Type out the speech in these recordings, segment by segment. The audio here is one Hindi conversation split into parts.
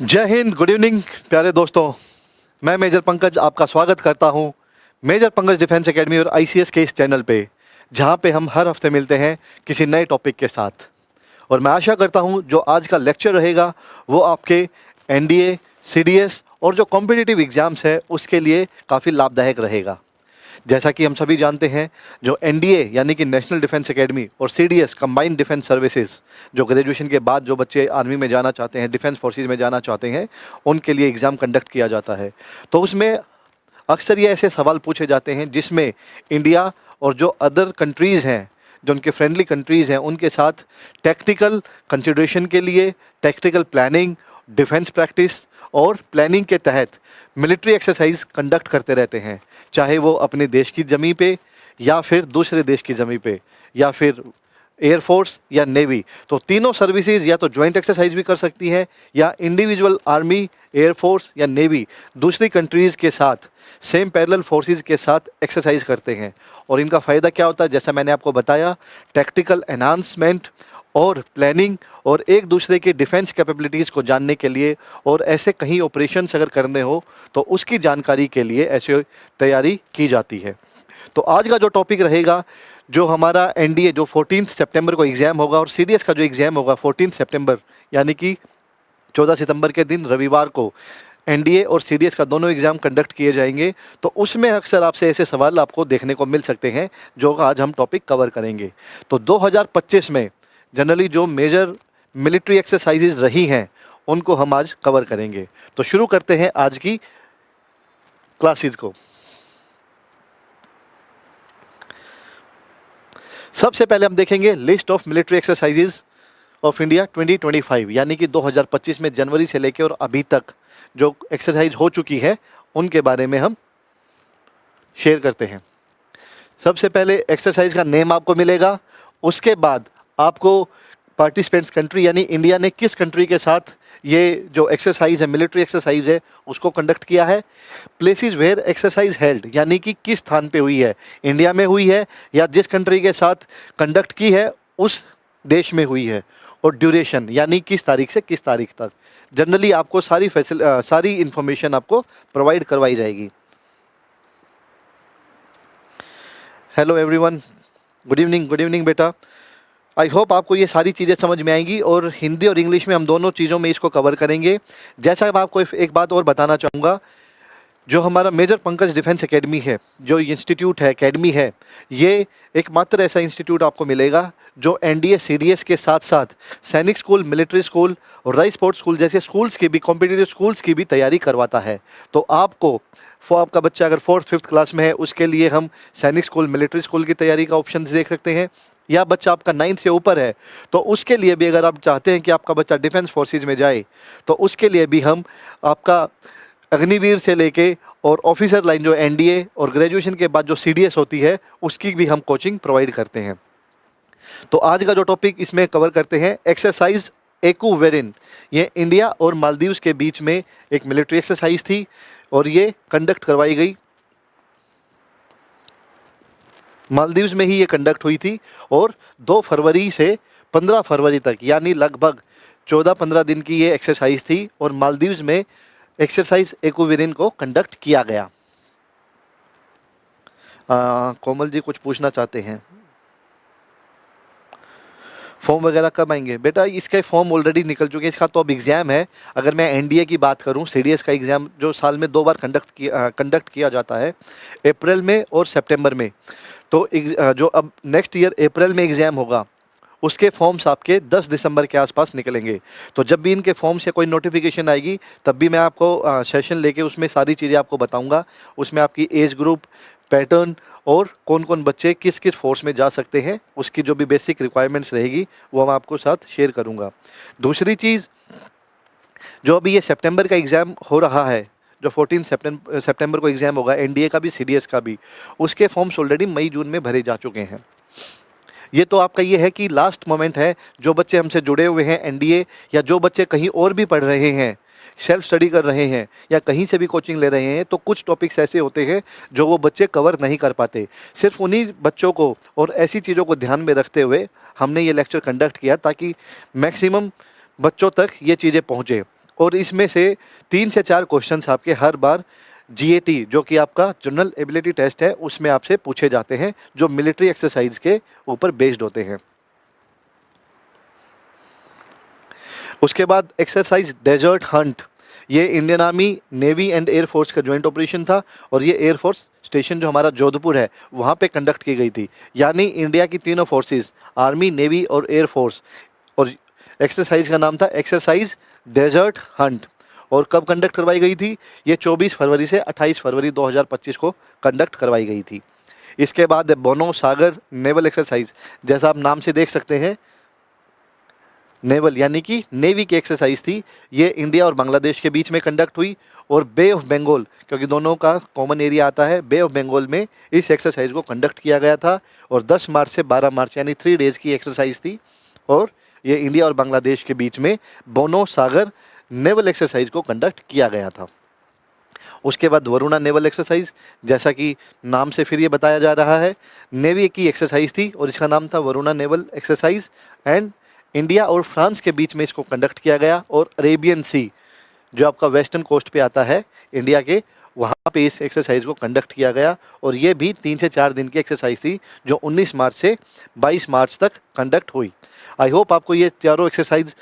जय हिंद, गुड इवनिंग प्यारे दोस्तों। मैं मेजर पंकज आपका स्वागत करता हूं मेजर पंकज डिफेंस एकेडमी और आईसीएस के इस चैनल पे, जहां पे हम हर हफ्ते मिलते हैं किसी नए टॉपिक के साथ। और मैं आशा करता हूं जो आज का लेक्चर रहेगा वो आपके एनडीए, सीडीएस और जो कॉम्पिटिटिव एग्ज़ाम्स है उसके लिए काफ़ी लाभदायक रहेगा। जैसा कि हम सभी जानते हैं, जो एनडीए यानी कि नेशनल डिफेंस एकेडमी और सीडीएस कंबाइंड डिफेंस सर्विसेज, जो ग्रेजुएशन के बाद जो बच्चे आर्मी में जाना चाहते हैं, डिफेंस फोर्सेज में जाना चाहते हैं, उनके लिए एग्ज़ाम कंडक्ट किया जाता है। तो उसमें अक्सर ये ऐसे सवाल पूछे जाते हैं जिसमें इंडिया और जो अदर कंट्रीज़ हैं, जो उनके फ्रेंडली कंट्रीज़ हैं, उनके साथ टेक्निकल कंसिडरेशन के लिए टेक्निकल प्लानिंग, डिफेंस प्रैक्टिस और प्लानिंग के तहत मिलिट्री एक्सरसाइज कंडक्ट करते रहते हैं, चाहे वो अपने देश की ज़मीं पे या फिर दूसरे देश की ज़मीं पे या फिर एयरफोर्स या नेवी। तो तीनों सर्विसेज या तो जॉइंट एक्सरसाइज भी कर सकती हैं या इंडिविजुअल आर्मी, एयरफोर्स या नेवी दूसरी कंट्रीज़ के साथ सेम पैरेलल फोर्सेस के साथ एक्सरसाइज करते हैं। और इनका फ़ायदा क्या होता है, जैसा मैंने आपको बताया, टैक्टिकल एनहांसमेंट और प्लानिंग और एक दूसरे की डिफेंस कैपेबिलिटीज़ को जानने के लिए, और ऐसे कहीं ऑपरेशंस अगर करने हो तो उसकी जानकारी के लिए ऐसे तैयारी की जाती है। तो आज का जो टॉपिक रहेगा, जो हमारा एनडीए जो 14 सितंबर को एग्ज़ाम होगा और सीडीएस का जो एग्ज़ाम होगा 14 सितंबर यानी कि 14 सितंबर के दिन रविवार को एनडीए और सीडीएस का दोनों एग्ज़ाम कंडक्ट किए जाएंगे। तो उसमें अक्सर आपसे ऐसे सवाल आपको देखने को मिल सकते हैं जो आज हम टॉपिक कवर करेंगे। तो 2025 में जनरली जो मेजर मिलिट्री एक्सरसाइजेज रही हैं उनको हम आज कवर करेंगे। तो शुरू करते हैं आज की क्लासेस को। सबसे पहले हम देखेंगे list of military exercises of India 2025, यानी कि 2025 में जनवरी से लेकर और अभी तक जो एक्सरसाइज हो चुकी है उनके बारे में हम शेयर करते हैं। सबसे पहले एक्सरसाइज का नेम आपको मिलेगा, उसके बाद आपको पार्टिसिपेंट्स कंट्री यानी इंडिया ने किस कंट्री के साथ ये जो एक्सरसाइज है, मिलिट्री एक्सरसाइज है, उसको कंडक्ट किया है, प्लेसेस वेयर एक्सरसाइज हेल्ड यानी कि किस स्थान पे हुई है, इंडिया में हुई है या जिस कंट्री के साथ कंडक्ट की है उस देश में हुई है, और ड्यूरेशन यानी किस तारीख से किस तारीख तक। जनरली आपको सारी इंफॉर्मेशन आपको प्रोवाइड करवाई जाएगी। हेलो एवरीवन, गुड इवनिंग बेटा। आई होप आपको ये सारी चीज़ें समझ में आएंगी और हिंदी और इंग्लिश में हम दोनों चीज़ों में इसको कवर करेंगे। जैसा मैं आपको एक बात और बताना चाहूँगा, जो हमारा मेजर पंकज डिफेंस एकेडमी है, जो इंस्टीट्यूट है, एकेडमी है, ये एकमात्र ऐसा इंस्टीट्यूट आपको मिलेगा जो एनडीए सीडीएस के साथ साथ सैनिक स्कूल, मिलिट्री स्कूल और राइस स्पोर्ट्स स्कूल जैसे स्कूल्स की भी, कॉम्पिटिटिव स्कूल्स की भी तैयारी करवाता है। तो आपका बच्चा अगर 4th-5th क्लास में है, उसके लिए हम सैनिक स्कूल, मिलिट्री स्कूल की तैयारी का ऑप्शन देख सकते हैं, या बच्चा आपका 9th से ऊपर है तो उसके लिए भी, अगर आप चाहते हैं कि आपका बच्चा डिफेंस फोर्सेज में जाए, तो उसके लिए भी हम आपका अग्निवीर से लेके और ऑफिसर लाइन जो एनडीए और ग्रेजुएशन के बाद जो सीडीएस होती है उसकी भी हम कोचिंग प्रोवाइड करते हैं। तो आज का जो टॉपिक इसमें कवर करते हैं, एक्सरसाइज एक्यूवेरिन। ये इंडिया और मालदीव्स के बीच में एक मिलिट्री एक्सरसाइज थी और ये कंडक्ट करवाई गई, मालदीव्स में ही ये कंडक्ट हुई थी, और 2 फरवरी से 15 फरवरी तक यानी लगभग 14-15 दिन की ये एक्सरसाइज थी और मालदीव्स में एक्सरसाइज एक्यूवेरिन को कंडक्ट किया गया। कोमल जी कुछ पूछना चाहते हैं, फॉर्म वगैरह कब आएंगे? बेटा इसके फॉर्म ऑलरेडी निकल चुके हैं, इसका तो अब एग्ज़ाम है। अगर मैं एनडीए की बात करूं, सीडीएस का एग्ज़ाम जो साल में 2 बार कंडक्ट किया जाता है, अप्रैल में और सितंबर में। तो जो अब नेक्स्ट ईयर अप्रैल में एग्ज़ाम होगा उसके फॉर्म्स आपके 10 दिसंबर के आसपास निकलेंगे। तो जब भी इनके फॉर्म से कोई नोटिफिकेशन आएगी तब भी मैं आपको सेशन लेके उसमें सारी चीज़ें आपको बताऊंगा। उसमें आपकी एज ग्रुप, पैटर्न और कौन कौन बच्चे किस किस फोर्स में जा सकते हैं, उसकी जो भी बेसिक रिक्वायरमेंट्स रहेगी वो मैं आपको साथ शेयर करूंगा। दूसरी चीज़, जो अभी ये सितंबर का एग्ज़ाम हो रहा है, जो 14 सितंबर को एग्ज़ाम होगा एनडीए का भी, सीडीएस का भी, उसके फॉर्म्स ऑलरेडी मई जून में भरे जा चुके हैं। ये तो आपका ये है कि लास्ट मोमेंट है, जो बच्चे हमसे जुड़े हुए हैं एनडीए, या जो बच्चे कहीं और भी पढ़ रहे हैं, सेल्फ स्टडी कर रहे हैं या कहीं से भी कोचिंग ले रहे हैं, तो कुछ टॉपिक्स ऐसे होते हैं जो वो बच्चे कवर नहीं कर पाते। सिर्फ उन्हीं बच्चों को और ऐसी चीज़ों को ध्यान में रखते हुए हमने ये लेक्चर कंडक्ट किया ताकि मैक्सिमम बच्चों तक ये चीज़ें पहुँचे। और इसमें से 3 से 4 क्वेश्चंस आपके हर बार जीएटी जो कि आपका जनरल एबिलिटी टेस्ट है उसमें आपसे पूछे जाते हैं, जो मिलिट्री एक्सरसाइज के ऊपर बेस्ड होते हैं। उसके बाद एक्सरसाइज डेजर्ट हंट, ये Indian army, navy and air force का जॉइंट ऑपरेशन था और ये एयरफोर्स स्टेशन जो हमारा जोधपुर है वहाँ पे कंडक्ट की गई थी। यानी इंडिया की तीनों फोर्सेस, आर्मी, नेवी और एयरफोर्स, और एक्सरसाइज का नाम था एक्सरसाइज डेजर्ट हंट। और कब कंडक्ट करवाई गई थी? ये 24 फरवरी से 28 फरवरी 2025 को कंडक्ट करवाई गई थी। इसके बाद बोनो सागर नेवल एक्सरसाइज, जैसा आप नाम से देख सकते हैं, नेवल यानी कि नेवी की एक्सरसाइज थी। ये इंडिया और बांग्लादेश के बीच में कंडक्ट हुई और बे ऑफ बंगाल, क्योंकि दोनों का कॉमन एरिया आता है, बे ऑफ बंगाल में इस एक्सरसाइज को कंडक्ट किया गया था। और 10 मार्च से 12 मार्च यानी 3 डेज़ की एक्सरसाइज थी और ये इंडिया और बांग्लादेश के बीच में बोनो सागर नेवल एक्सरसाइज को कंडक्ट किया गया था। उसके बाद वरुणा नेवल एक्सरसाइज, जैसा कि नाम से फिर ये बताया जा रहा है, नेवी की एक्सरसाइज थी और इसका नाम था Varuna naval exercise. And India और फ्रांस के बीच में इसको कंडक्ट किया गया और अरेबियन सी जो आपका वेस्टर्न कोस्ट पे आता है इंडिया के, वहाँ पे इस एक्सरसाइज को कंडक्ट किया गया। और ये भी 3 से 4 दिन की एक्सरसाइज थी जो 19 मार्च से 22 मार्च तक कंडक्ट हुई। आई होप आपको ये चारों एक्सरसाइज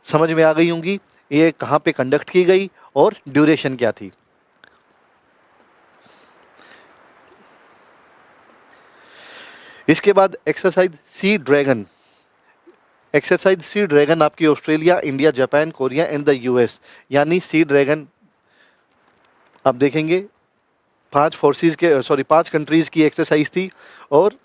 समझ में आ गई होंगी, ये कहाँ पे कंडक्ट की गई और ड्यूरेशन क्या थी। इसके बाद exercise sea dragon. Exercise sea dragon आपकी Australia, India, Japan, Korea and the US, यानी सी ड्रैगन आप देखेंगे 5 कंट्रीज़ की एक्सरसाइज थी। और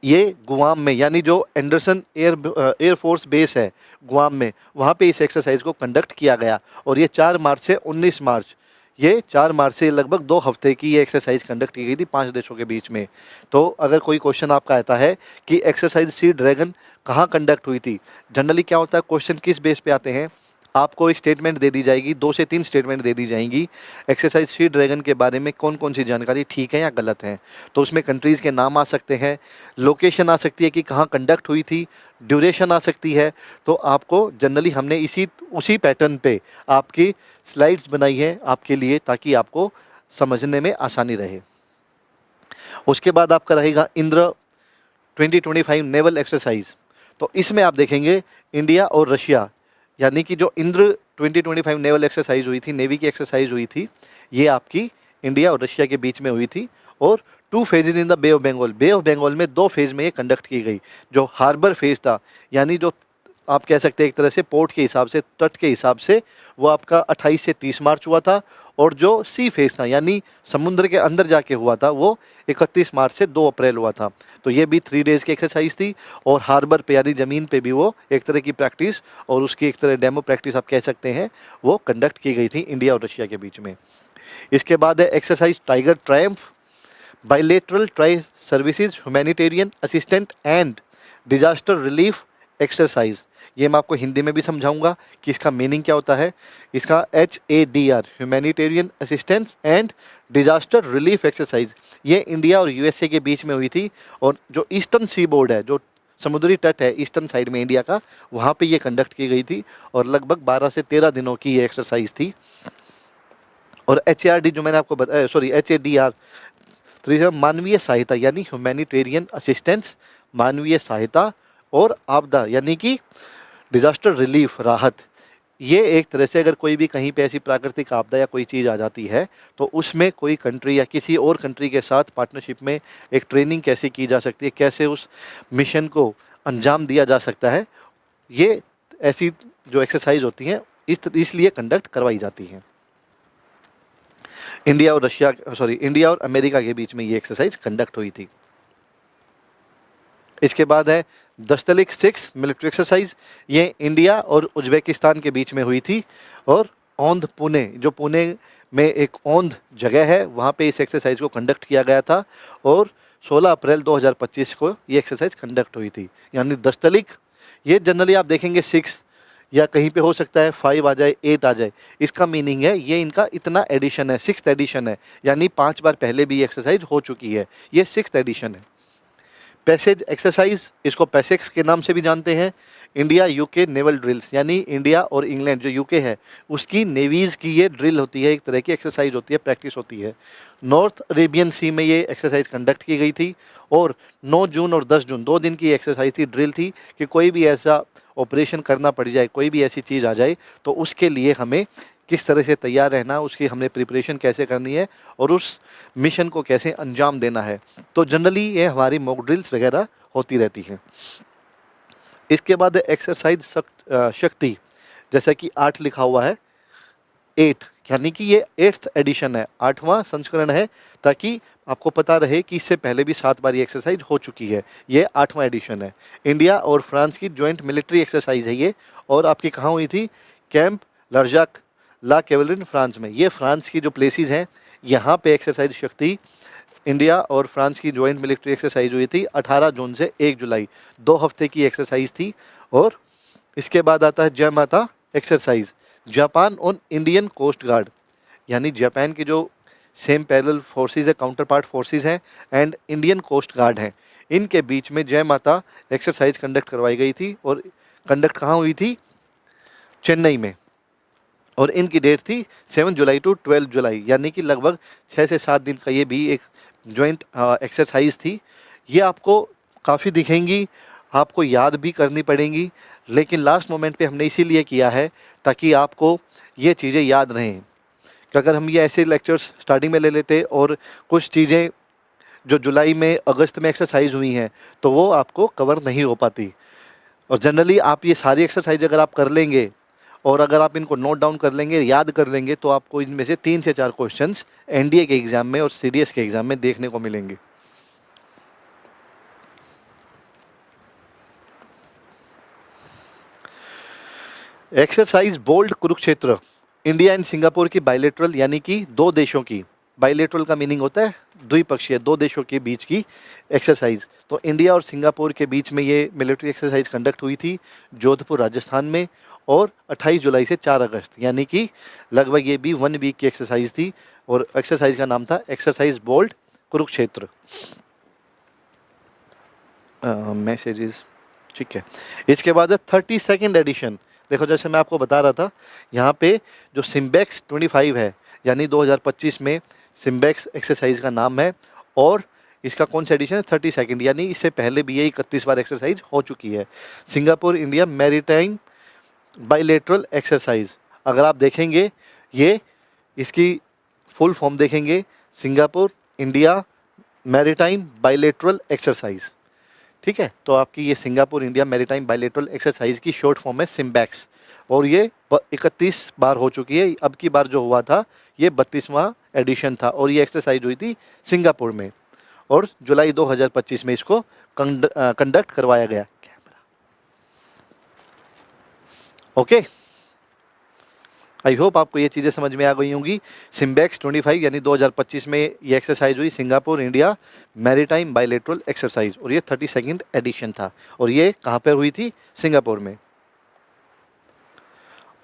ये गुआम में, यानी जो एंडरसन एयरफोर्स बेस है गुआम में, वहाँ पे इस एक्सरसाइज को कंडक्ट किया गया। और ये 4 मार्च से 19 मार्च, ये 4 मार्च से लगभग 2 हफ्ते की ये एक्सरसाइज कंडक्ट की गई थी 5 देशों के बीच में। तो अगर कोई क्वेश्चन आपका आता है कि एक्सरसाइज सी ड्रैगन कहाँ कंडक्ट हुई थी, जनरली क्या होता है, क्वेश्चन किस बेस पे आते हैं, आपको एक स्टेटमेंट दे दी जाएगी, 2 से 3 स्टेटमेंट दे दी जाएंगी एक्सरसाइज सी ड्रैगन के बारे में, कौन कौन सी जानकारी ठीक है या गलत है। तो उसमें कंट्रीज़ के नाम आ सकते हैं, लोकेशन आ सकती है कि कहाँ कंडक्ट हुई थी, ड्यूरेशन आ सकती है। तो आपको जनरली हमने उसी पैटर्न पे आपकी स्लाइड्स बनाई है आपके लिए, ताकि आपको समझने में आसानी रहे। उसके बाद आपका रहेगा इंद्र 2025 नेवल एक्सरसाइज। तो इसमें आप देखेंगे इंडिया और रशिया, यानी कि जो इंद्र 2025 नेवल एक्सरसाइज हुई थी, नेवी की एक्सरसाइज हुई थी, ये आपकी इंडिया और रशिया के बीच में हुई थी। और 2 phases in the Bay of Bengal, Bay of Bengal में 2 फेज में ये कंडक्ट की गई। जो हार्बर फेज था, यानी जो आप कह सकते हैं एक तरह से पोर्ट के हिसाब से, तट के हिसाब से, वो आपका 28 से 30 मार्च हुआ था। और जो सी फेज था, यानी समुद्र के अंदर जाके हुआ था, वो 31 मार्च से 2 अप्रैल हुआ था। तो ये भी 3 डेज़ की एक्सरसाइज थी। और हार्बर पे यानी ज़मीन पे भी वो एक तरह की प्रैक्टिस और उसकी एक तरह डेमो प्रैक्टिस आप कह सकते हैं, वो कंडक्ट की गई थी इंडिया और रशिया के बीच में। इसके बाद है exercise tiger Triumph, bilateral tri services, humanitarian assistant and disaster relief exercise. ये मैं आपको हिंदी में भी समझाऊंगा कि इसका मीनिंग क्या होता है। इसका HADR, humanitarian assistance and disaster relief exercise, ये इंडिया और USA के बीच में हुई थी। और जो ईस्टर्न सी बोर्ड है, जो समुद्री तट है ईस्टर्न साइड में इंडिया का, वहाँ पे ये कंडक्ट की गई थी और लगभग 12 से 13 दिनों की ये एक्सरसाइज थी। और HARD जो मैंने आपको बताया, HADR तो मानवीय सहायता, यानी ह्यूमैनिटेरियन असिस्टेंस, मानवीय सहायता, और आपदा यानी कि डिजास्टर रिलीफ, राहत। ये एक तरह से अगर कोई भी कहीं पे ऐसी प्राकृतिक आपदा या कोई चीज़ आ जाती है, तो उसमें कोई कंट्री या किसी और कंट्री के साथ पार्टनरशिप में एक ट्रेनिंग कैसे की जा सकती है, कैसे उस मिशन को अंजाम दिया जा सकता है, ये ऐसी जो एक्सरसाइज होती हैं इसलिए कंडक्ट करवाई जाती हैं। इंडिया और अमेरिका के बीच में ये एक्सरसाइज कंडक्ट हुई थी। इसके बाद है दस्तलिक 6 मिलिट्री एक्सरसाइज, ये इंडिया और उज्बेकिस्तान के बीच में हुई थी। और औंध पुणे, जो पुणे में एक औंध जगह है, वहाँ पे इस एक्सरसाइज को कंडक्ट किया गया था और 16 अप्रैल 2025 को ये एक्सरसाइज कंडक्ट हुई थी। यानी दस्तलिक, ये जनरली आप देखेंगे 6 या कहीं पे हो सकता है 5 आ जाए, 8 आ जाए। इसका मीनिंग है ये इनका इतना एडिशन है, 6th एडिशन है, यानी 5 बार पहले भी एक्सरसाइज हो चुकी है, ये 6th एडिशन है। पैसेज एक्सरसाइज, इसको पैसेक्स के नाम से भी जानते हैं। इंडिया यूके नेवल ड्रिल्स, यानी इंडिया और इंग्लैंड जो यूके है उसकी नेवीज़ की ये ड्रिल होती है, एक तरह की एक्सरसाइज होती है, प्रैक्टिस होती है। नॉर्थ अरेबियन सी में ये एक्सरसाइज कंडक्ट की गई थी और 9 जून और 10 जून 2 दिन की एक्सरसाइज थी, ड्रिल थी कि कोई भी ऐसा ऑपरेशन करना पड़ जाए, कोई भी ऐसी चीज़ आ जाए तो उसके लिए हमें किस तरह से तैयार रहना, उसकी हमने प्रिपरेशन कैसे करनी है और उस मिशन को कैसे अंजाम देना है। तो जनरली ये हमारी मॉक ड्रिल्स वगैरह होती रहती हैं। इसके बाद एक्सरसाइज शक्ति, जैसा कि 8 लिखा हुआ है, 8 यानी कि ये 8th एडिशन है, 8वां संस्करण है, ताकि आपको पता रहे कि इससे पहले भी 7 बार ये एक्सरसाइज हो चुकी है। ये 8वां एडिशन है। इंडिया और फ्रांस की जॉइंट मिलिट्री एक्सरसाइज है ये, और आपकी कहाँ हुई थी? कैंप लर्जाक ला केवलरिन फ्रांस में। ये फ्रांस की जो प्लेसेस हैं यहाँ पे एक्सरसाइज शक्ति इंडिया और फ्रांस की जॉइंट मिलिट्री एक्सरसाइज हुई थी 18 जून से 1 जुलाई, 2 हफ्ते की एक्सरसाइज थी। और इसके बाद आता है जय माता एक्सरसाइज, जापान और इंडियन कोस्ट गार्ड, यानी जापान की जो सेम पैरेलल फोर्सेस है, काउंटर पार्ट फोर्सेस हैं एंड इंडियन कोस्ट गार्ड हैं, इनके बीच में जय माता एक्सरसाइज कंडक्ट करवाई गई थी। और कंडक्ट कहाँ हुई थी? चेन्नई में। और इनकी डेट थी 7 जुलाई टू 12 जुलाई, यानी कि लगभग 6 से 7 दिन का ये भी एक जॉइंट एक्सरसाइज थी। ये आपको काफ़ी दिखेंगी, आपको याद भी करनी पड़ेंगी, लेकिन लास्ट मोमेंट पे हमने इसीलिए किया है ताकि आपको ये चीज़ें याद रहें। कि अगर हम ये ऐसे लेक्चर्स स्टार्टिंग में ले लेते और कुछ चीज़ें जो जुलाई में अगस्त में एक्सरसाइज हुई हैं तो वो आपको कवर नहीं हो पाती। और जनरली आप ये सारी एक्सरसाइज अगर आप कर लेंगे और अगर आप इनको नोट डाउन कर लेंगे, याद कर लेंगे, तो आपको इनमें से 3 से 4 क्वेश्चंस एनडीए के एग्ज़ाम में और सीडीएस के एग्ज़ाम में देखने को मिलेंगे। Exercise bold Kurukshetra, India and Singapore की बायलेटरल, यानी कि 2 देशों की, बायलेटरल का मीनिंग होता है द्विपक्षीय, 2 देशों के बीच की एक्सरसाइज। तो इंडिया और सिंगापुर के बीच में ये मिलिट्री एक्सरसाइज कंडक्ट हुई थी जोधपुर राजस्थान में, और 28 जुलाई से 4 अगस्त, यानी कि लगभग ये भी 1 वीक की एक्सरसाइज थी। और एक्सरसाइज का नाम था एक्सरसाइज बोल्ड कुरुक्षेत्र। मैसेजेस, ठीक है। इसके बाद है 32nd एडिशन। देखो जैसे मैं आपको बता रहा था, यहाँ पे जो सिम्बेक्स 25 है, यानी 2025 में सिम्बेक्स एक्सरसाइज का नाम है, और इसका कौन सा एडिशन है? 32nd, यानी इससे पहले भी ये 31 बार एक्सरसाइज हो चुकी है। Singapore India maritime bilateral exercise, अगर आप देखेंगे ये इसकी फुल फॉर्म देखेंगे, Singapore India maritime bilateral exercise, ठीक है। तो आपकी ये Singapore India maritime bilateral exercise की शॉर्ट फॉर्म है सिम्बैक्स, और ये 31 बार हो चुकी है। अब की बार जो हुआ था ये 32वां एडिशन था, और ये एक्सरसाइज हुई थी सिंगापुर में, और जुलाई 2025 में इसको कंडक्ट करवाया गया। ओके, आई होप आपको ये चीज़ें समझ में आ गई होंगी। सिम्बैक्स 25 यानी 2025 में ये एक्सरसाइज हुई, Singapore India maritime bilateral exercise, और ये 32nd एडिशन था, और ये कहाँ पर हुई थी? सिंगापुर में।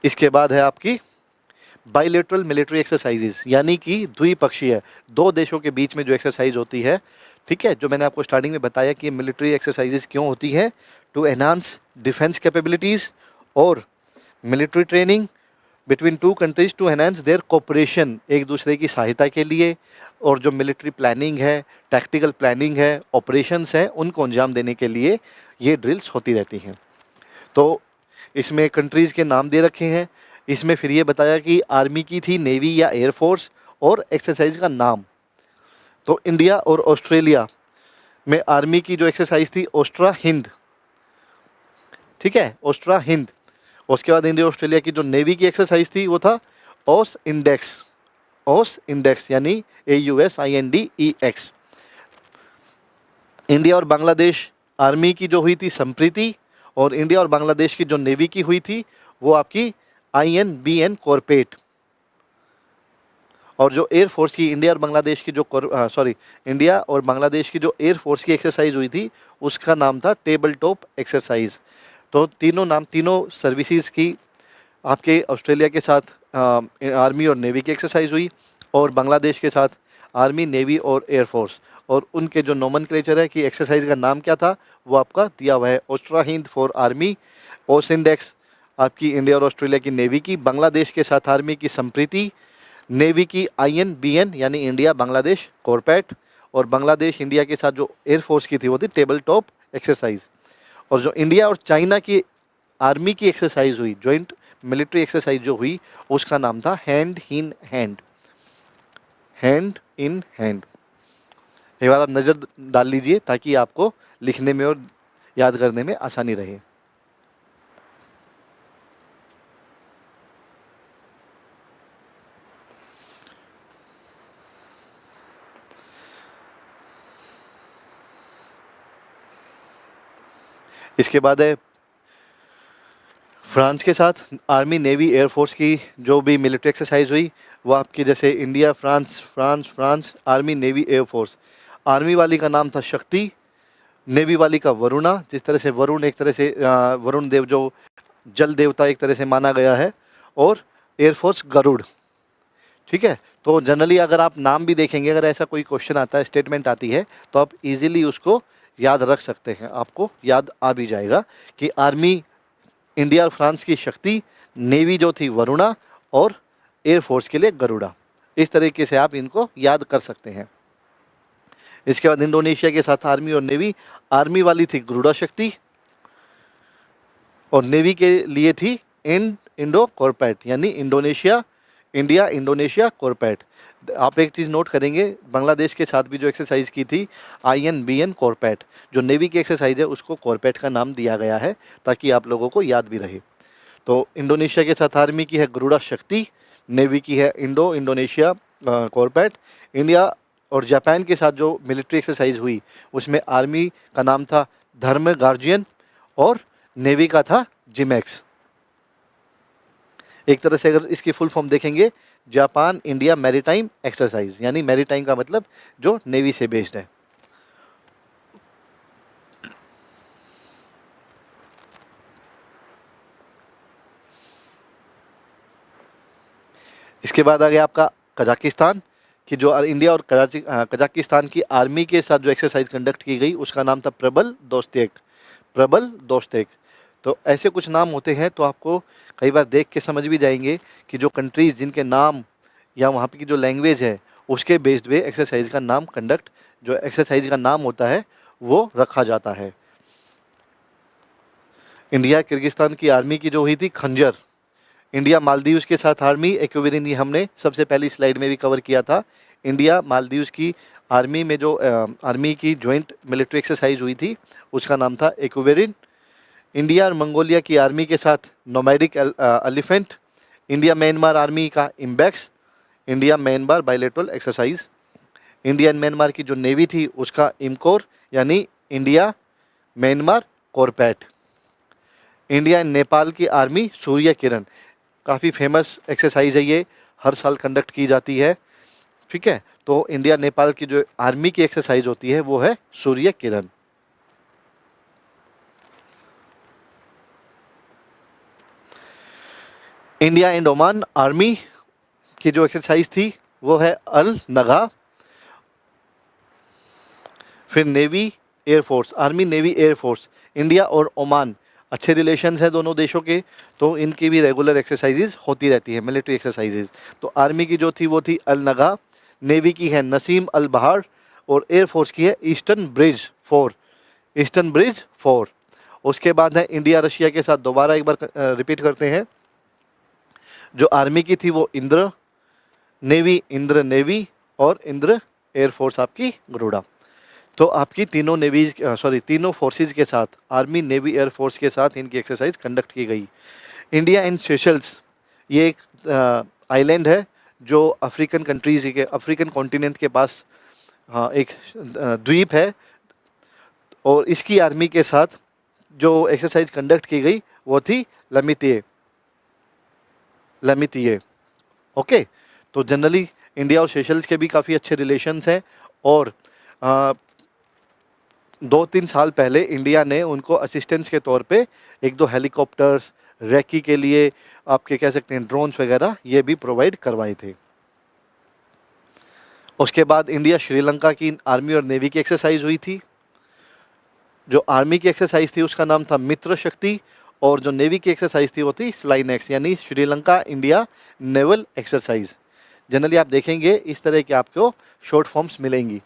इसके बाद है आपकी बायलेटरल मिलिट्री एक्सरसाइजेज, यानी कि द्विपक्षीय, 2 देशों के बीच में जो एक्सरसाइज होती है, ठीक है। जो मैंने आपको स्टार्टिंग में बताया कि ये मिलिट्री एक्सरसाइजेज क्यों होती है, टू एनहांस डिफेंस कैपेबिलिटीज़ और military training between 2 countries to enhance their cooperation, एक दूसरे की सहायता के लिए, और जो मिलिट्री प्लानिंग है, टैक्टिकल प्लानिंग है, ऑपरेशंस हैं, उनको अंजाम देने के लिए ये ड्रिल्स होती रहती हैं। तो इसमें कंट्रीज़ के नाम दे रखे हैं। इसमें फिर ये बताया कि आर्मी की थी, नेवी या एयरफोर्स, और एक्सरसाइज का नाम। तो इंडिया और ऑस्ट्रेलिया में आर्मी की जो एक्सरसाइज थी ओस्ट्रा हिंद, ठीक है, ओस्ट्रा हिंद। उसके बाद इंडिया ऑस्ट्रेलिया की जो नेवी की एक्सरसाइज थी वो था ओस इंडेक्स, ओस इंडेक्स यानी AUSINDEX। इंडिया और बांग्लादेश आर्मी की जो हुई थी संप्रीति, और इंडिया और बांग्लादेश की जो नेवी की हुई थी वो आपकी INBN कॉर्पेट। और जो एयरफोर्स की इंडिया और बांग्लादेश की जो इंडिया और बांग्लादेश की जो एयरफोर्स की एक्सरसाइज हुई थी उसका नाम था टेबल टॉप एक्सरसाइज। तो तीनों नाम, तीनों सर्विसेज की आपके ऑस्ट्रेलिया के साथ आर्मी और नेवी की एक्सरसाइज हुई, और बांग्लादेश के साथ आर्मी, नेवी और एयरफोर्स, और उनके जो नोमेनक्लेचर है कि एक्सरसाइज का नाम क्या था वो आपका दिया हुआ है, ओस्ट्रा हिंद फॉर आर्मी, ओसिंडेक्स आपकी इंडिया और ऑस्ट्रेलिया की नेवी की, बांग्लादेश के साथ आर्मी की संप्रीति, नेवी की INBN यानी इंडिया बांग्लादेश कॉरपैट, और बांग्लादेश इंडिया के साथ जो एयरफोर्स की थी वो थी टेबल टॉप एक्सरसाइज। और जो इंडिया और चाइना की आर्मी की एक्सरसाइज हुई, जॉइंट मिलिट्री एक्सरसाइज जो हुई, उसका नाम था hand in hand, hand in hand. एक बार आप नज़र डाल लीजिए ताकि आपको लिखने में और याद करने में आसानी रहे। इसके बाद है फ्रांस के साथ आर्मी नेवी एयरफोर्स की जो भी मिलिट्री एक्सरसाइज हुई, वो आपकी जैसे India France France France army navy air force. Army वाली का नाम था शक्ति, नेवी वाली का वरुणा, जिस तरह से वरुण एक तरह से वरुण देव जो जल देवता एक तरह से माना गया है, और एयरफोर्स गरुड़। ठीक है, तो जनरली अगर आप नाम भी देखेंगे, अगर ऐसा कोई क्वेश्चन आता है, स्टेटमेंट आती है, तो आप इजीली उसको याद रख सकते हैं, आपको याद आ भी जाएगा कि आर्मी इंडिया और फ्रांस की शक्ति, नेवी जो थी वरुणा, और एयरफोर्स के लिए गरुड़ा। इस तरीके से आप इनको याद कर सकते हैं। इसके बाद इंडोनेशिया के साथ आर्मी और नेवी, आर्मी वाली थी गरुड़ा शक्ति, और नेवी के लिए थी इंडो कॉरपैट यानी इंडोनेशिया इंडिया इंडोनेशिया कॉरपैट। आप एक चीज़ नोट करेंगे, बांग्लादेश के साथ भी जो एक्सरसाइज की थी INBN कॉरपैट, जो नेवी की एक्सरसाइज है उसको कॉरपैट का नाम दिया गया है ताकि आप लोगों को याद भी रहे। तो इंडोनेशिया के साथ आर्मी की है गरुड़ा शक्ति, नेवी की है इंडोनेशिया कॉरपैट। इंडिया और जापान के साथ जो मिलिट्री एक्सरसाइज हुई उसमें आर्मी का नाम था धर्म गार्जियन और नेवी का था जिमैक्स। एक तरह से अगर इसकी फुल फॉर्म देखेंगे, जापान इंडिया मैरीटाइम एक्सरसाइज, यानी मैरीटाइम का मतलब जो नेवी से बेस्ड है। इसके बाद आ गया आपका कजाकिस्तान की जो इंडिया और कजाकिस्तान की आर्मी के साथ जो एक्सरसाइज कंडक्ट की गई उसका नाम था प्रबल दोस्तेक, प्रबल दोस्तेक। तो ऐसे कुछ नाम होते हैं, तो आपको कई बार देख के समझ भी जाएंगे कि जो कंट्रीज़ जिनके नाम या वहाँ की जो लैंग्वेज है उसके बेस्ड पे एक्सरसाइज का नाम कंडक्ट, जो एक्सरसाइज का नाम होता है वो रखा जाता है। इंडिया किर्गिस्तान की आर्मी की जो हुई थी खंजर, इंडिया मालदीव्स के साथ आर्मी एक्वेरिन, ये हमने सबसे पहली स्लाइड में भी कवर किया था। इंडिया मालदीव्स की आर्मी में जो आर्मी की जॉइंट मिलिट्री एक्सरसाइज हुई थी उसका नाम था एक्वेरिन। इंडिया और मंगोलिया की आर्मी के साथ nomadic elephant, India Myanmar army का IMBEX, India Myanmar bilateral exercise. India and Myanmar की जो नेवी थी उसका इमकोर यानी India Myanmar CORPAT. India and Nepal की आर्मी सूर्य किरण, काफ़ी फेमस एक्सरसाइज है ये, हर साल कंडक्ट की जाती है। ठीक है, तो इंडिया नेपाल की जो आर्मी की एक्सरसाइज होती है वो है Surya Kiran. India and Oman army की जो एक्सरसाइज थी वो है अल नगा। फिर navy air force, army navy air force, India और ओमान अच्छे रिलेशंस हैं दोनों देशों के, तो इनकी भी रेगुलर एक्सरसाइजेज होती रहती है, मिलिट्री एक्सरसाइजेज। तो आर्मी की जो थी वो थी अल नगा, नेवी की है नसीम अल बहार, और एयरफोर्स की है ईस्टर्न ब्रिज 4, ईस्टर्न ब्रिज 4। उसके बाद है इंडिया रशिया के साथ, दोबारा एक बार रिपीट करते हैं, जो आर्मी की थी वो इंद्र नेवी, इंद्र नेवी, और इंद्र एयरफोर्स आपकी गरुड़ा। तो आपकी तीनों नेवीज तीनों फोर्सेस के साथ, आर्मी नेवी एयरफोर्स के साथ इनकी एक्सरसाइज कंडक्ट की गई। इंडिया एंड सेशल्स, ये एक आइलैंड है जो अफ्रीकन कंट्रीज के, अफ्रीकन कॉन्टिनेंट के पास एक द्वीप है, और इसकी आर्मी के साथ जो एक्सरसाइज कंडक्ट की गई वो थी लमितिये, लमितिये। ओके, तो जनरली इंडिया और सेशल्स के भी काफ़ी अच्छे रिलेशंस हैं, और 2-3 साल पहले इंडिया ने उनको असिस्टेंस के तौर पे 1-2 हेलीकॉप्टर्स, रेकी के लिए आपके कह सकते हैं ड्रोन्स वगैरह, ये भी प्रोवाइड करवाए थे। उसके बाद इंडिया श्रीलंका की आर्मी और नेवी की एक्सरसाइज हुई थी। जो आर्मी की एक्सरसाइज थी उसका नाम था मित्र शक्ति, और जो नेवी की एक्सरसाइज थी वो थी स्लाइनेक्स, यानी Sri Lanka India naval exercise. Generally आप देखेंगे इस तरह के आपको शॉर्ट फॉर्म्स मिलेंगी।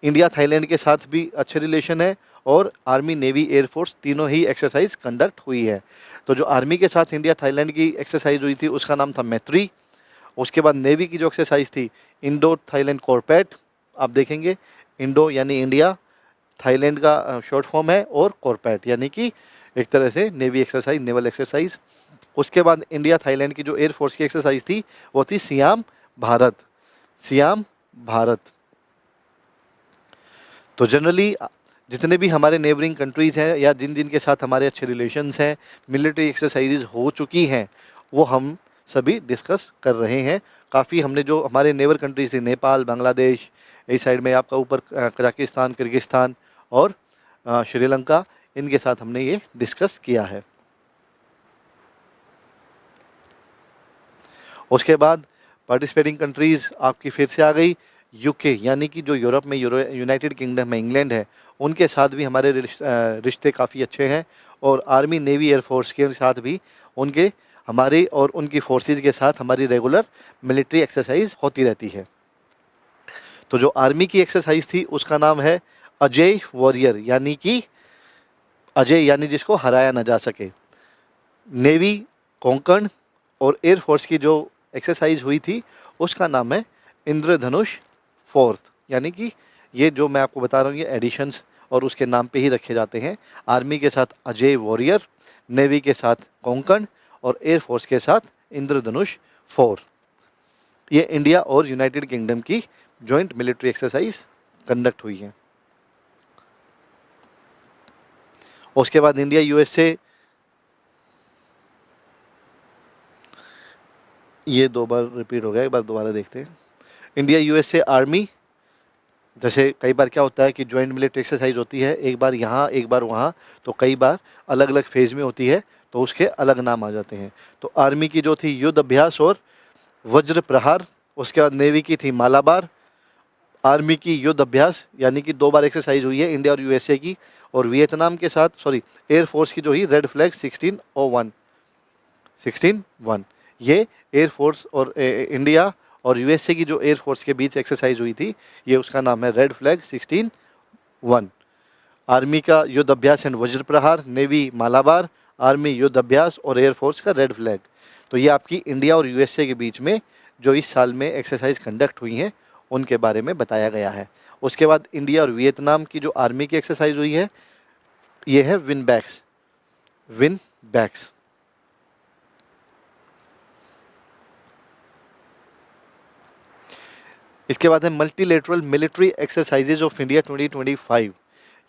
इंडिया थाईलैंड के साथ भी अच्छे रिलेशन है और आर्मी नेवी एयरफोर्स तीनों ही एक्सरसाइज कंडक्ट हुई है। तो जो आर्मी के साथ इंडिया थाईलैंड की एक्सरसाइज हुई थी उसका नाम था मैत्री। उसके बाद नेवी की जो एक्सरसाइज थी इंडो थाईलैंड कॉर्पेट, आप देखेंगे इंडो यानी इंडिया, थाईलैंड का शॉर्ट फॉर्म है, और कॉर्पेट यानी कि एक तरह से नेवी एक्सरसाइज, नेवल एक्सरसाइज। उसके बाद इंडिया थाईलैंड की जो एयरफोर्स की एक्सरसाइज थी वो थी सियाम भारत, सियाम भारत। तो जनरली जितने भी हमारे नेबरिंग कंट्रीज़ हैं या जिन जिन के साथ हमारे अच्छे रिलेशंस हैं, मिलिट्री एक्सरसाइजेज हो चुकी हैं, वो हम सभी डिस्कस कर रहे हैं। काफ़ी हमने जो हमारे नेबर कंट्रीज थी, नेपाल, बांग्लादेश, इस साइड में आपका ऊपर कजाकिस्तान, किर्गिस्तान और श्रीलंका, इनके साथ हमने ये डिस्कस किया है। उसके बाद पार्टिसिपेटिंग कंट्रीज़ आपकी फिर से आ गई यूके, यानी कि जो यूरोप में यूनाइटेड किंगडम में इंग्लैंड है, उनके साथ भी हमारे रिश्ते काफ़ी अच्छे हैं। और आर्मी नेवी एयरफोर्स के साथ भी उनके हमारी और उनकी फोर्सेस के साथ हमारी रेगुलर मिलिट्री एक्सरसाइज होती रहती है। तो जो आर्मी की एक्सरसाइज थी उसका नाम है अजय वॉरियर, यानी कि अजय यानी जिसको हराया ना जा सके। नेवी कोंकण और एयरफोर्स की जो एक्सरसाइज हुई थी उसका नाम है इंद्रधनुष फोर्थ, यानी कि ये जो मैं आपको बता रहा हूँ ये एडिशंस और उसके नाम पे ही रखे जाते हैं। आर्मी के साथ अजय वॉरियर, नेवी के साथ कोंकण और एयरफोर्स के साथ इंद्रधनुष 4। ये इंडिया और यूनाइटेड किंगडम की जॉइंट मिलिट्री एक्सरसाइज कंडक्ट हुई है। उसके बाद इंडिया यूएसए, ये 2 बार रिपीट हो गया, एक बार दोबारा देखते हैं। इंडिया यूएसए आर्मी, जैसे कई बार क्या होता है कि जॉइंट मिलिट्री एक्सरसाइज होती है, एक बार यहाँ एक बार वहाँ, तो कई बार अलग अलग फेज में होती है तो उसके अलग नाम आ जाते हैं। तो आर्मी की जो थी युद्ध अभ्यास और वज्र प्रहार, उसके बाद नेवी की थी मालाबार। आर्मी की युद्ध अभ्यास यानी कि 2 बार एक्सरसाइज हुई है इंडिया और यूएसए की, और वियतनाम के साथ एयरफोर्स की जो ही रेड फ्लैग 1601 ये एयरफोर्स और इंडिया और यूएसए की जो एयरफोर्स के बीच एक्सरसाइज हुई थी, ये उसका नाम है रेड फ्लैग 1601। आर्मी का युद्ध अभ्यास एंड वज्र प्रहार, नेवी मालाबार, आर्मी युद्ध अभ्यास और एयरफोर्स का रेड फ्लैग। तो ये आपकी इंडिया और यूएसए के बीच में जो इस साल में एक्सरसाइज कंडक्ट हुई हैं उनके बारे में बताया गया है। उसके बाद इंडिया और वियतनाम की जो आर्मी की एक्सरसाइज हुई है ये है विन बैक्स, विन बैक्स। इसके बाद है multilateral military exercises of India 2025,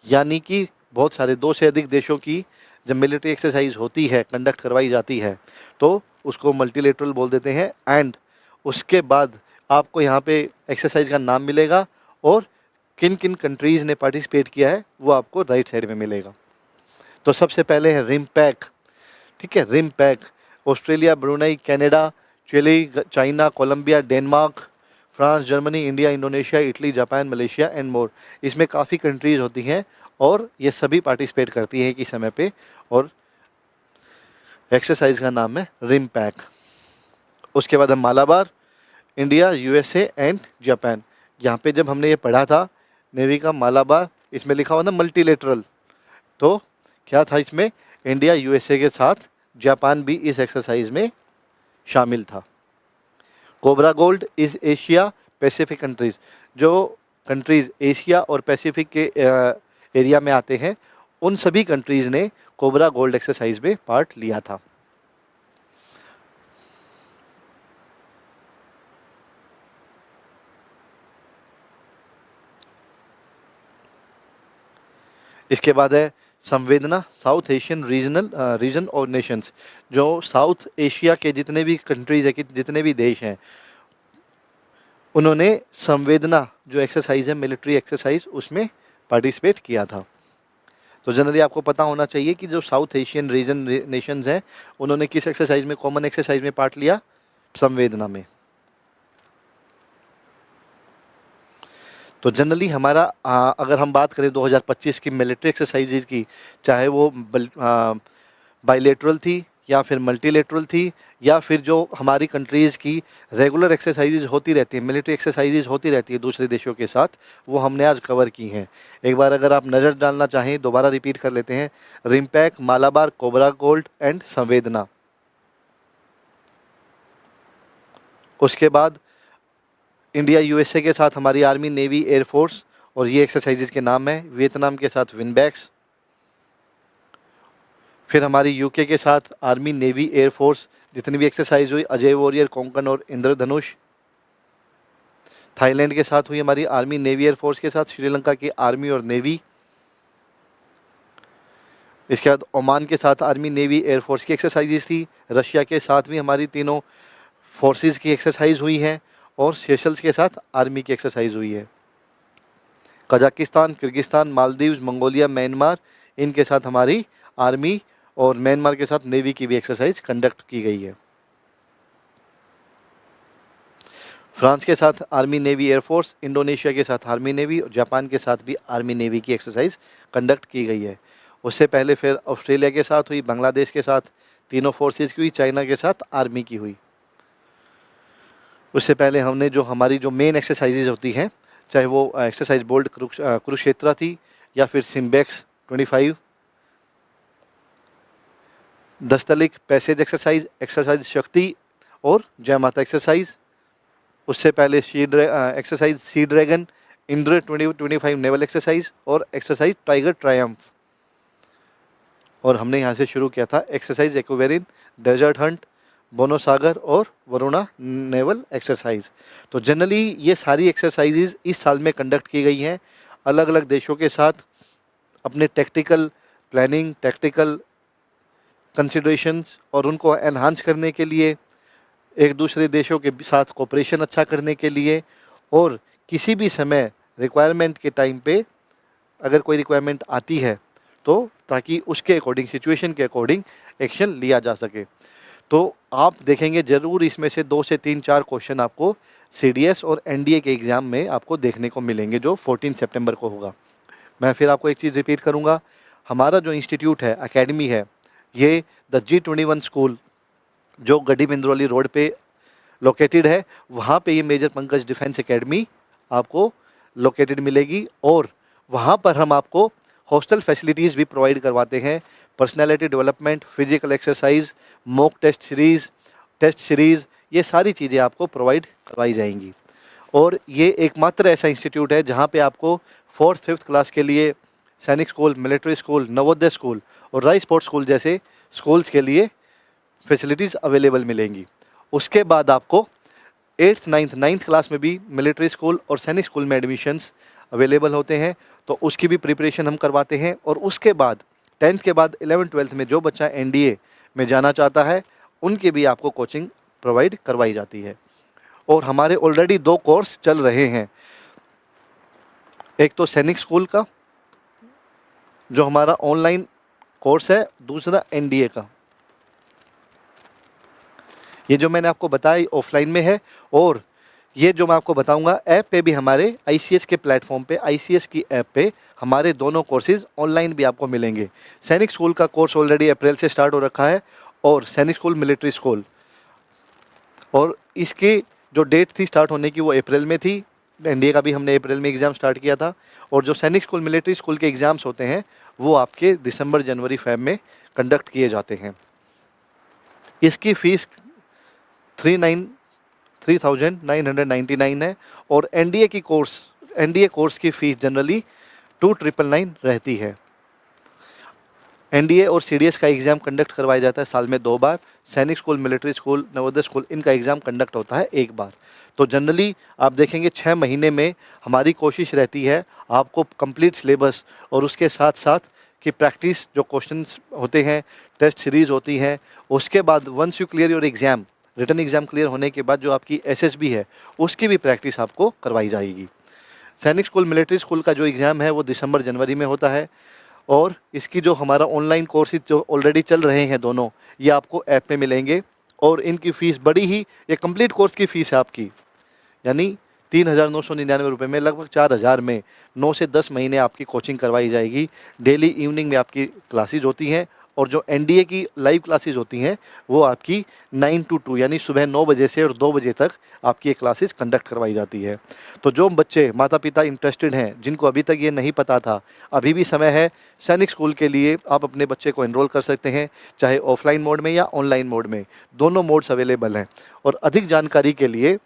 यानी कि बहुत सारे 2 से अधिक देशों की जब मिलिट्री एक्सरसाइज होती है, कंडक्ट करवाई जाती है, तो उसको मल्टीलेटरल बोल देते हैं। एंड उसके बाद आपको यहाँ पे एक्सरसाइज का नाम मिलेगा और किन किन कंट्रीज़ ने पार्टिसिपेट किया है वो आपको राइट साइड में मिलेगा। तो सबसे पहले है रिमपैक, ठीक है, RIMPAC. Australia, Brunei, Canada, Chile, China, Colombia, Denmark, France, Germany, India, Indonesia, Italy, Japan, Malaysia and more. इसमें काफ़ी कंट्रीज़ होती हैं और ये सभी पार्टिसिपेट करती हैं एक ही समय पे, और एक्सरसाइज का नाम है रिमपैक। उसके बाद है Malabar, India, USA and Japan. यहाँ पे जब हमने ये पढ़ा था नेवी का मालाबार, इसमें लिखा हुआ ना मल्टीलेटरल, तो क्या था इसमें, इंडिया यूएसए के साथ जापान भी इस एक्सरसाइज में शामिल था। Cobra gold is Asia Pacific countries, जो कंट्रीज़ एशिया और पैसिफिक के एरिया में आते हैं उन सभी कंट्रीज़ ने कोबरा गोल्ड एक्सरसाइज में पार्ट लिया था। इसके बाद है संवेदना, साउथ एशियन रीजन और नेशंस। जो साउथ एशिया के जितने भी कंट्रीज़ है, जितने भी देश हैं, उन्होंने संवेदना जो एक्सरसाइज है मिलिट्री एक्सरसाइज उसमें पार्टिसिपेट किया था। तो जनरली आपको पता होना चाहिए कि जो साउथ एशियन रीजन नेशंस हैं उन्होंने किस एक्सरसाइज में, कॉमन एक्सरसाइज में पार्ट लिया, संवेदना में। तो जनरली हमारा अगर हम बात करें 2025 की मिलिट्री एक्सरसाइजेज की, चाहे वो बाइलेटरल थी या फिर मल्टीलेटरल थी, या फिर जो हमारी कंट्रीज़ की रेगुलर एक्सरसाइजेज होती रहती है, मिलिट्री एक्सरसाइजेज होती रहती है दूसरे देशों के साथ, वो हमने आज कवर की हैं। एक बार अगर आप नज़र डालना चाहें, दोबारा रिपीट कर लेते हैं। रिम्पैक, मालाबार, कोबरा गोल्ड एंड संवेदना। उसके बाद इंडिया यूएसए के साथ हमारी आर्मी, नेवी, एयरफोर्स, और ये एक्सरसाइजेज के नाम है। वियतनाम के साथ विनबैक्स। फिर हमारी यूके के साथ आर्मी, नेवी, एयरफोर्स जितनी भी एक्सरसाइज हुई, अजय वॉरियर, कोंकण और इंद्रधनुष। थाईलैंड के साथ हुई हमारी आर्मी, नेवी, एयरफोर्स के साथ। श्रीलंका की आर्मी और नेवी। इसके बाद ओमान के साथ आर्मी, नेवी, एयरफोर्स की एक्सरसाइजेज थी। रशिया के साथ भी हमारी तीनों फोर्सेस की एक्सरसाइज हुई है, और सेशल्स के साथ आर्मी की एक्सरसाइज हुई है। Kazakhstan, Kyrgyzstan, Maldives, Mongolia, Myanmar, इनके साथ हमारी आर्मी और म्यांमार के साथ नेवी की भी एक्सरसाइज कंडक्ट की गई है। फ्रांस के साथ आर्मी, नेवी, एयरफोर्स, इंडोनेशिया के साथ आर्मी, नेवी, और जापान के साथ भी आर्मी, नेवी की एक्सरसाइज कंडक्ट की गई है। उससे पहले फिर ऑस्ट्रेलिया के साथ हुई, बांग्लादेश के साथ तीनों फोर्सेज की हुई, चाइना के साथ आर्मी की हुई। उससे पहले हमने जो हमारी जो मेन एक्सरसाइजेज होती हैं, चाहे वो एक्सरसाइज बोल्ट कुरुक्षेत्रा थी, या फिर सिम्बेक्स 25, दस्तलिक, पैसेज एक्सरसाइज, एक्सरसाइज शक्ति और जय माता एक्सरसाइज। उससे पहले exercise sea dragon, Indra 2025 naval exercise, और एक्सरसाइज टाइगर ट्रायम्फ। और हमने यहाँ से शुरू किया था एक्सरसाइज एक्वेरिन, डेजर्ट हंट, बोनो सागर और वरुणा नेवल एक्सरसाइज। तो जनरली ये सारी एक्सरसाइजेज इस साल में कंडक्ट की गई हैं अलग अलग देशों के साथ, अपने टैक्टिकल प्लानिंग, टैक्टिकल कंसिडरेशंस और उनको एनहांस करने के लिए, एक दूसरे देशों के साथ कोऑपरेशन अच्छा करने के लिए, और किसी भी समय रिक्वायरमेंट के टाइम पे अगर कोई रिक्वायरमेंट आती है तो ताकि उसके अकॉर्डिंग, सिचुएशन के अकॉर्डिंग एक्शन लिया जा सके। तो आप देखेंगे ज़रूर इसमें से 2 से 3-4 क्वेश्चन आपको सीडीएस और एनडीए के एग्ज़ाम में आपको देखने को मिलेंगे, जो 14 सितंबर को होगा। मैं फिर आपको एक चीज़ रिपीट करूंगा, हमारा जो इंस्टीट्यूट है, एकेडमी है, ये द G21 स्कूल जो गड्डी बिंद्रोली रोड पे लोकेटेड है, वहाँ पे ये मेजर पंकज डिफेंस एकेडमी आपको लोकेटेड मिलेगी। और वहाँ पर हम आपको हॉस्टल फैसिलिटीज़ भी प्रोवाइड करवाते हैं, personality development, physical exercise, mock test series, ये सारी चीज़ें आपको प्रोवाइड करवाई जाएंगी। और ये एकमात्र ऐसा इंस्टीट्यूट है जहाँ पे आपको 4th-5th क्लास के लिए सैनिक school, military school, Navodaya school और राय स्पोर्ट्स स्कूल जैसे स्कूल्स के लिए फैसिलिटीज़ अवेलेबल मिलेंगी। उसके बाद आपको 8th, 9th क्लास में भी मिलिट्री स्कूल और सैनिक स्कूल में एडमिशन्स अवेलेबल होते हैं, तो उसकी भी प्रिपरेशन हम करवाते हैं। और उसके बाद 10th के बाद 11th, 12th में जो बच्चा एनडीए में जाना चाहता है, उनकी भी आपको कोचिंग प्रोवाइड करवाई जाती है। और हमारे ऑलरेडी 2 कोर्स चल रहे हैं, एक तो सैनिक स्कूल का जो हमारा ऑनलाइन कोर्स है, दूसरा एनडीए का। ये जो मैंने आपको बताया ऑफलाइन में है, और ये जो मैं आपको बताऊंगा ऐप पे भी, हमारे आईसीएस के प्लेटफॉर्म पे, आईसीएस की ऐप पे हमारे दोनों कोर्सेज ऑनलाइन भी आपको मिलेंगे। सैनिक स्कूल का कोर्स ऑलरेडी अप्रैल से स्टार्ट हो रखा है, और सैनिक स्कूल, मिलिट्री स्कूल, और इसकी जो डेट थी स्टार्ट होने की वो अप्रैल में थी। एनडीए का भी हमने अप्रैल में एग्ज़ाम स्टार्ट किया था, और जो सैनिक स्कूल, मिलिट्री स्कूल के एग्ज़ाम्स होते हैं वो आपके दिसंबर, जनवरी, फ़ेब में कंडक्ट किए जाते हैं। इसकी फ़ीस 3,999 है, और एनडीए कोर्स की फ़ीस जनरली 2,999 रहती है। एनडीए और सीडीएस का एग्ज़ाम कंडक्ट करवाया जाता है साल में 2 बार। सैनिक school, military school, Navodaya school, इनका एग्ज़ाम कंडक्ट होता है 1 बार। तो जनरली आप देखेंगे 6 महीने में हमारी कोशिश रहती है आपको कंप्लीट सिलेबस और उसके साथ साथ कि प्रैक्टिस जो क्वेश्चंस होते हैं, टेस्ट सीरीज़ होती हैं, उसके बाद once you clear your exam, written exam clear होने के बाद जो आपकी एसएसबी है उसकी भी प्रैक्टिस आपको करवाई जाएगी। सैनिक स्कूल, मिलिट्री स्कूल का जो एग्ज़ाम है वो दिसंबर, जनवरी में होता है, और इसकी जो हमारा ऑनलाइन कोर्सेज जो ऑलरेडी चल रहे हैं दोनों, ये आपको ऐप में मिलेंगे। और इनकी फ़ीस बड़ी ही, ये कंप्लीट कोर्स की फ़ीस है आपकी, यानी 3,999 रुपये में, लगभग 4,000 में 9 से 10 महीने आपकी कोचिंग करवाई जाएगी। डेली इवनिंग में आपकी क्लासेज होती हैं, और जो एनडीए की लाइव क्लासेस होती हैं वो आपकी 9 to 2 यानी सुबह 9 बजे से और 2 बजे तक आपकी ये क्लासेस कंडक्ट करवाई जाती है। तो जो बच्चे माता पिता इंटरेस्टेड हैं, जिनको अभी तक ये नहीं पता था, अभी भी समय है। सैनिक स्कूल के लिए आप अपने बच्चे को एनरोल कर सकते हैं, चाहे ऑफलाइन मोड में या ऑनलाइन मोड में, दोनों मोड्स अवेलेबल हैं। और अधिक जानकारी के लिए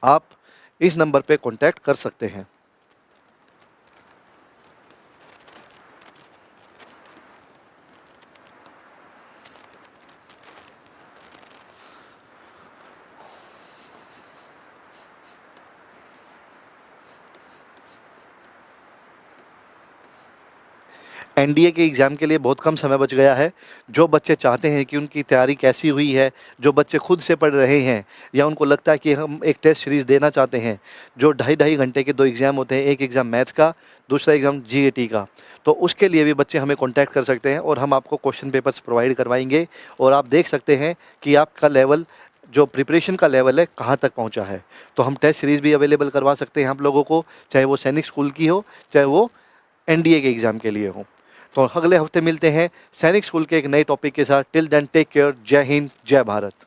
आप इस नंबर पे कॉन्टैक्ट कर सकते हैं। एनडीए के एग्ज़ाम के लिए बहुत कम समय बच गया है। जो बच्चे चाहते हैं कि उनकी तैयारी कैसी हुई है, जो बच्चे खुद से पढ़ रहे हैं या उनको लगता है कि हम एक टेस्ट सीरीज़ देना चाहते हैं, जो ढाई ढाई घंटे के 2 एग्ज़ाम होते हैं, एक एग्ज़ाम मैथ्स का, दूसरा एग्ज़ाम जीएटी का। तो उसके लिए भी बच्चे हमें कॉन्टैक्ट कर सकते हैं और हम आपको क्वेश्चन पेपर्स प्रोवाइड करवाएँगे और आप देख सकते हैं कि आपका लेवल, जो प्रिपरेशन का लेवल है, कहाँ तक पहुँचा है। तो हम टेस्ट सीरीज़ भी अवेलेबल करवा सकते हैं आप लोगों को, चाहे वो सैनिक स्कूल की हो, चाहे वो एनडीए के एग्ज़ाम के लिए हो। तो अगले हफ्ते मिलते हैं सैनिक स्कूल के एक नए टॉपिक के साथ। Till then take care. Jai Hind, जय भारत।